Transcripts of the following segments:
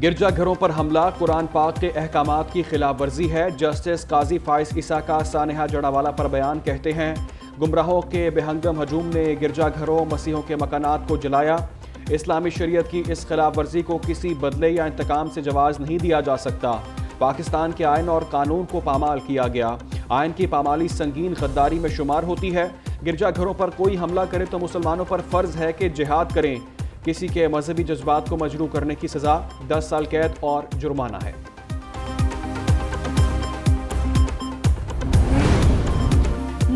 گرجا گھروں پر حملہ قرآن پاک کے احکامات کی خلاف ورزی ہے۔ جسٹس قاضی فائز عیسیٰ کا سانحہ جڑاوالا پر بیان کہتے ہیں گمراہوں کے بے ہنگم ہجوم نے گرجا گھروں مسیحوں کے مکانات کو جلایا۔ اسلامی شریعت کی اس خلاف ورزی کو کسی بدلے یا انتقام سے جواز نہیں دیا جا سکتا۔ پاکستان کے آئین اور قانون کو پامال کیا گیا۔ آئین کی پامالی سنگین غداری میں شمار ہوتی ہے۔ گرجا گھروں پر کوئی حملہ کرے تو مسلمانوں پر فرض ہے کہ جہاد کریں۔ کسی کے مذہبی جذبات کو مجروح کرنے کی سزا 10 سال قید اور جرمانہ ہے۔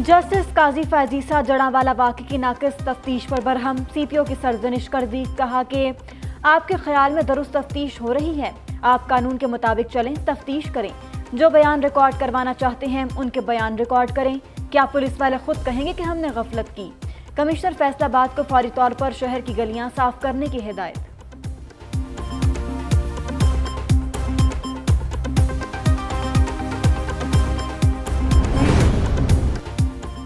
جسٹس قاضی فائز عیسیٰ جڑاوالا واقعے کی ناقص تفتیش پر برہم، سی پی او کی سرزنش کر دی۔ کہا کہ آپ کے خیال میں درست تفتیش ہو رہی ہے، آپ قانون کے مطابق چلیں، تفتیش کریں، جو بیان ریکارڈ کروانا چاہتے ہیں ان کے بیان ریکارڈ کریں۔ کیا پولیس والے خود کہیں گے کہ ہم نے غفلت کی؟ کمشنر فیصل آباد کو فوری طور پر شہر کی گلیاں صاف کرنے کی ہدایت۔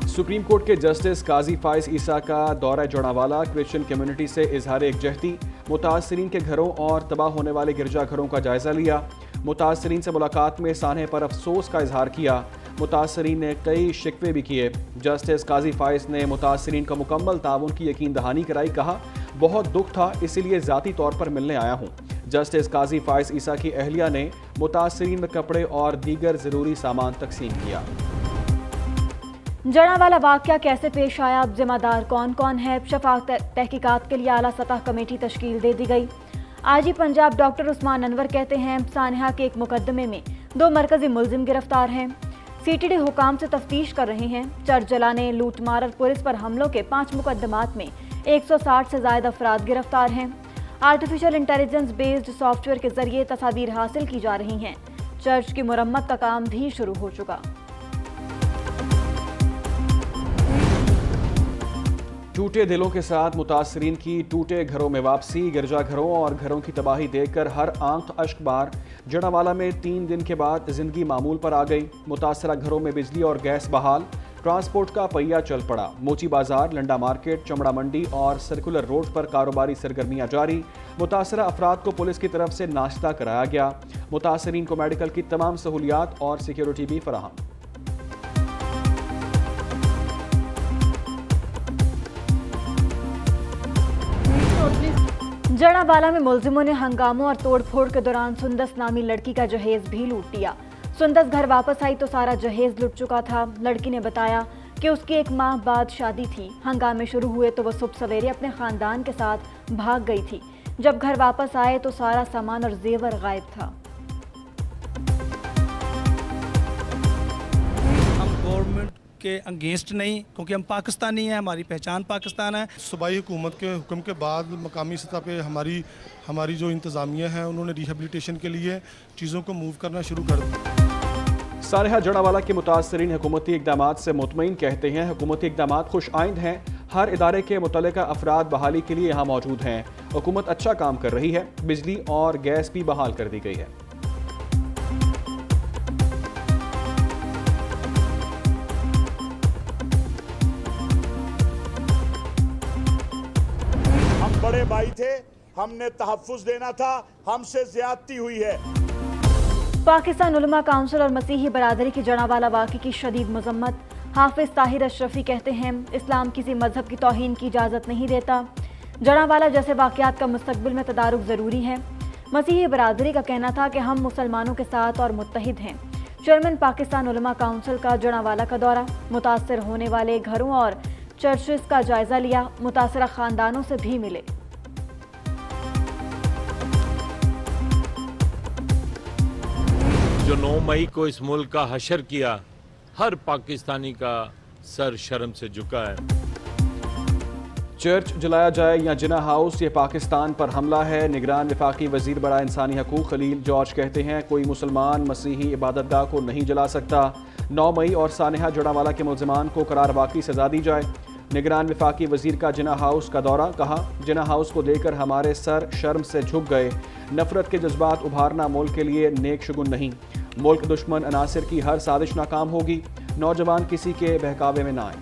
سپریم کورٹ کے جسٹس قاضی فائز عیسیٰ کا دورہ جڑاوالا، کرسچن کمیونٹی سے اظہار یکجہتی، متاثرین کے گھروں اور تباہ ہونے والے گرجا گھروں کا جائزہ لیا۔ متاثرین سے ملاقات میں سانحے پر افسوس کا اظہار کیا۔ متاثرین نے کئی شکوے بھی کیے۔ جسٹس قاضی فائز نے متاثرین کا مکمل تعاون کی یقین دہانی کرائی۔ کہا بہت دکھ تھا، اسی لیے ذاتی طور پر ملنے آیا ہوں۔ جسٹس قاضی فائز عیسیٰ کی اہلیہ نے متاثرین میں کپڑے اور دیگر ضروری سامان تقسیم کیا۔ جڑاوالا واقعہ کیسے پیش آیا، ذمہ دار کون کون ہے؟ شفاف تحقیقات کے لیے اعلیٰ سطح کمیٹی تشکیل دے دی گئی۔ آئی جی پنجاب ڈاکٹر عثمان انور کہتے ہیں سانحہ کے ایک مقدمے میں 2 مرکزی ملزم گرفتار ہیں، سی ٹی ڈی حکام سے تفتیش کر رہے ہیں۔ چرچ جلانے، لوٹ مار اور پولیس پر حملوں کے 5 مقدمات میں 160 سے زائد افراد گرفتار ہیں۔ Artificial intelligence based soft where کے ذریعے تصاویر حاصل کی جا رہی ہیں۔ چرچ کی مرمت کا کام بھی شروع ہو چکا۔ ٹوٹے دلوں کے ساتھ متاثرین کی ٹوٹے گھروں میں واپسی، گرجا گھروں اور گھروں کی تباہی دیکھ کر ہر آنکھ اشک بار۔ جڑاوالا میں 3 دن کے بعد زندگی معمول پر آ گئی۔ متاثرہ گھروں میں بجلی اور گیس بحال، ٹرانسپورٹ کا پہیہ چل پڑا۔ موچی بازار، لنڈا مارکیٹ، چمڑا منڈی اور سرکولر روڈ پر کاروباری سرگرمیاں جاری۔ متاثرہ افراد کو پولیس کی طرف سے ناشتہ کرایا گیا۔ متاثرین کو میڈیکل کی تمام سہولیات اور سیکیورٹی بھی فراہم۔ جڑاوالا میں ملزموں نے ہنگاموں اور توڑ پھوڑ کے دوران سندس نامی لڑکی کا جہیز بھی لوٹ لیا۔ سندس گھر واپس آئی تو سارا جہیز لٹ چکا تھا۔ لڑکی نے بتایا کہ اس کی 1 ماہ بعد شادی تھی۔ ہنگامے شروع ہوئے تو وہ صبح سویرے اپنے خاندان کے ساتھ بھاگ گئی تھی۔ جب گھر واپس آئے تو سارا سامان اور زیور غائب تھا۔ ہم گورنمنٹ کے اگینسٹ نہیں، کیونکہ ہم پاکستانی ہیں، ہماری پہچان پاکستان ہے۔ صوبائی حکومت کے حکم کے بعد مقامی سطح پہ ہماری جو انتظامیہ ہیں انہوں نے ریہیبلیٹیشن کے لیے چیزوں کو موو کرنا شروع کر دیا۔ سانحہ جڑاوالا کے متاثرین حکومتی اقدامات سے مطمئن کہتے ہیں حکومتی اقدامات خوش آئند ہیں۔ ہر ادارے کے متعلقہ افراد بحالی کے لیے یہاں موجود ہیں۔ حکومت اچھا کام کر رہی ہے۔ بجلی اور گیس بھی بحال کر دی گئی ہے۔ بڑے بھائی تھے، ہم نے تحفظ دینا تھا، ہم سے زیادتی ہوئی ہے۔ پاکستان علماء کونسل اور مسیحی برادری کی جڑاوالا واقعے کی شدید مذمت۔ حافظ طاہر اشرفی کہتے ہیں اسلام کسی مذہب کی توہین کی اجازت نہیں دیتا۔ جڑاوالا جیسے واقعات کا مستقبل میں تدارک ضروری ہے۔ مسیحی برادری کا کہنا تھا کہ ہم مسلمانوں کے ساتھ اور متحد ہیں۔ چیئرمین پاکستان علماء کونسل کا جڑاوالا کا دورہ، متاثر ہونے والے گھروں اور چرچز کا جائزہ لیا، متاثرہ خاندانوں سے بھی ملے۔ جو 9 مئی کو اس ملک کا حشر کیا، ہر پاکستانی کا سر شرم سے جھکا ہے۔ چرچ جلایا جائے یا جناح ہاؤس، یہ پاکستان پر حملہ ہے۔ نگران وفاقی وزیر برائے انسانی حقوق خلیل جارج کہتے ہیں کوئی مسلمان مسیحی عبادت گاہ کو نہیں جلا سکتا۔ 9 مئی اور سانحہ جڑاوالا کے ملزمان کو قرار واقعی سزا دی جائے۔ نگران وفاقی وزیر کا جناح ہاؤس کا دورہ، کہا جناح ہاؤس کو دیکھ کر ہمارے سر شرم سے جھک گئے۔ نفرت کے جذبات ابھارنا ملک کے لیے نیک شگون نہیں۔ ملک دشمن عناصر کی ہر سازش ناکام ہوگی۔ نوجوان کسی کے بہکاوے میں نہ آئیں۔